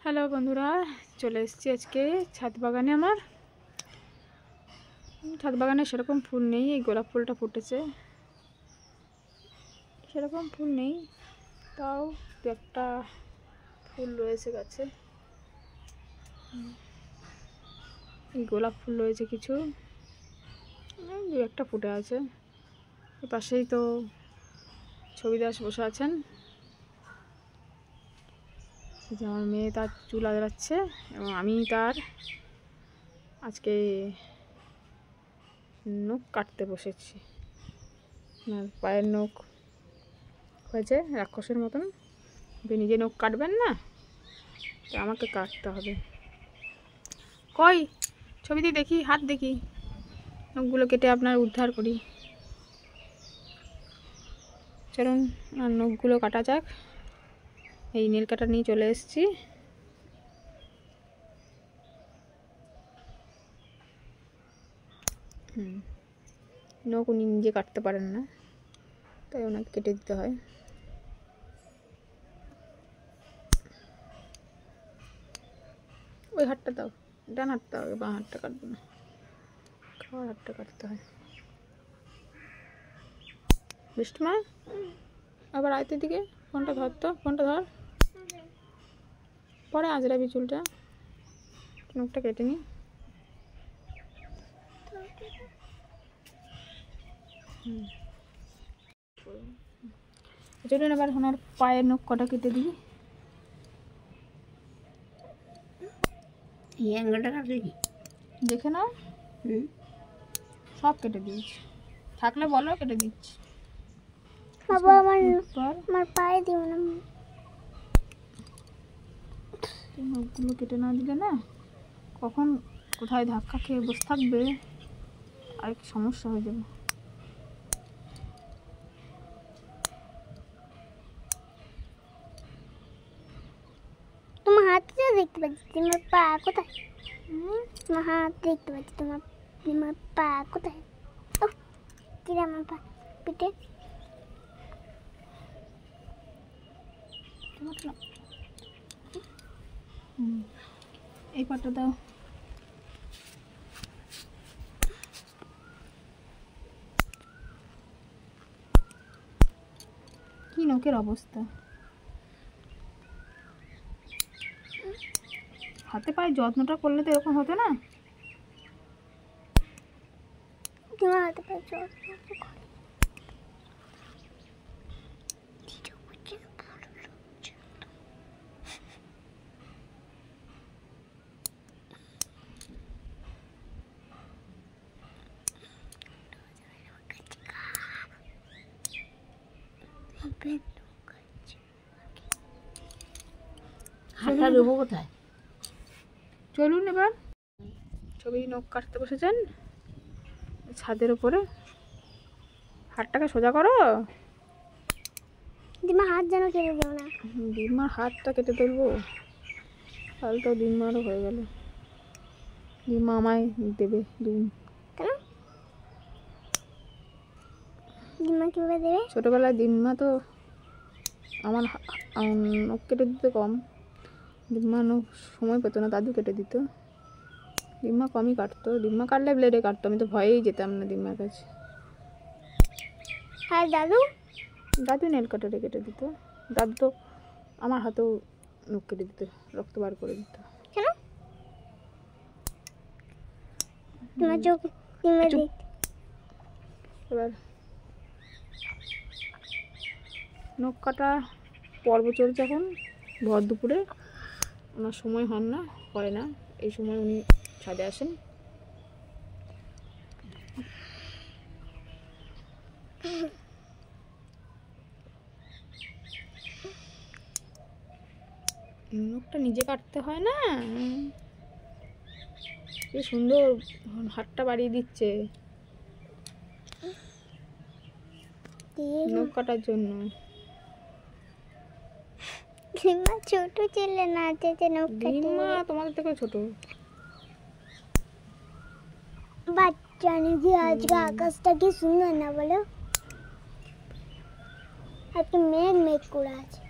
Hello বন্ধুরা, চলে এসেছি আজকে ছাদ বাগানে। আমার ছাদ বাগানে সেরকম ফুল নেই, এই গোলাপ ফুলটা ফুটেছে। সেরকম ফুল নেই, তাও দু একটা ফুল রয়েছে গাছে। এই গোলাপ ফুল রয়েছে কিছু, দু একটা ফুটে আছে। এর পাশেই তো ছবি দাস বসে আছেন। যে আমার মেয়ে তার চুল আঁচড়াচ্ছে এবং আমি তার আজকে নখ কাটতে বসেছি। আপনার পায়ের নখ হয়েছে রাক্ষসের মতন, আপনি নিজে নখ কাটবেন না, তো আমাকে কাটতে হবে। কই ছবিতে দেখি, হাত দেখি, নখগুলো কেটে আপনার উদ্ধার করি। চলুন আর নখগুলো কাটা যাক। এই নীল কাটা নিয়ে চলে এসেছি। নখ উনি নিজে কাটতে পারেন না, তাই ওনাকে কেটে দিতে হয়। ওই হাতটা দাও, ডান হাতটা হবে, বাঁ হাতটা কাটবো না, খাওয়ার হাতটা কাটতে হয়। বৃষ্টি মা আবার আয়তের দিকে ফোনটা ধর, তো ফোনটা ধর, পরে আজরাবি চুলটা। নখটা কেটে নি। চলুন এবার ওনার পায়ের নখ কটা কেটে দিই। এই অ্যাঙ্গেলটা কাটলি দেখে নাও, সব কেটে দিয়েছি, থাকলে বলো কেটে দিচ্ছি। বাবা আমার পায়ে দিও না। নখগুলো কেটে না দিলে না কখন কোথায় ধাক্কা খেয়ে বসে থাকবে, আর কি সমস্যা হয়ে যাবে। তোমার হাতটা দেখতে পাচ্ছি, তোমার পা কোথায়? তোমার হাত দেখতে পাচ্ছি, তোমার পা কোথায়? ও কিরে আমার পা পিঠে। এই পাটা দাও। কি নখের অবস্থা, হাতে পায়ে যত্নটা করলে তো এরকম হতো না। তোমার হাতে পায়ে জল হাতটা দেবো কোথায়? চলুন এবার ছবি নখ কাটতে বসেছেন ছাদের উপরে। হাতটাকে সোজা করো। দিমা হাত যেন কেটে দেবো না। দিমার হাতটা কেটে দেবো, তাহলে তো দিমারও হয়ে গেল। দিমা আমায় দেবে দুম। কেন দিমা কিভাবে দেবে? ছোটোবেলায় দিম্মা তো আমার নখ কেটে দিতে কম, দিম্মা নখ সময় পেতো না, দাদু কেটে দিত। দিম্মা কমই কাটতো, দিম্মা কাটলে ব্লেডে কাটতো, আমি তো ভয়েই যেতাম না দিম্মার কাছে। আর দাদু? দাদু নেল কাটারে কেটে দিত। দাদু তো আমার হাতেও নখ কেটে দিত, রক্ত বার করে দিত। কেন? তোমার চোখ এবার নখ কাটা পর্ব চলছে এখন, ভর দুপুরে। ওনার সময় হয় না, এই সময় উনি ছাদে আসেন। নখটা নিজে কাটতে হয় না, কি সুন্দর হাতটা বাড়িয়ে দিচ্ছে নখ কাটার জন্য। দিমা ছোট ছেলে না, দিমা তোমাদের থেকে ছোট। বাচ্চা নাকি? আজকে আকাশটা কি সুন্দর না বলো, আজকে মেঘ মেঘ করে আছে।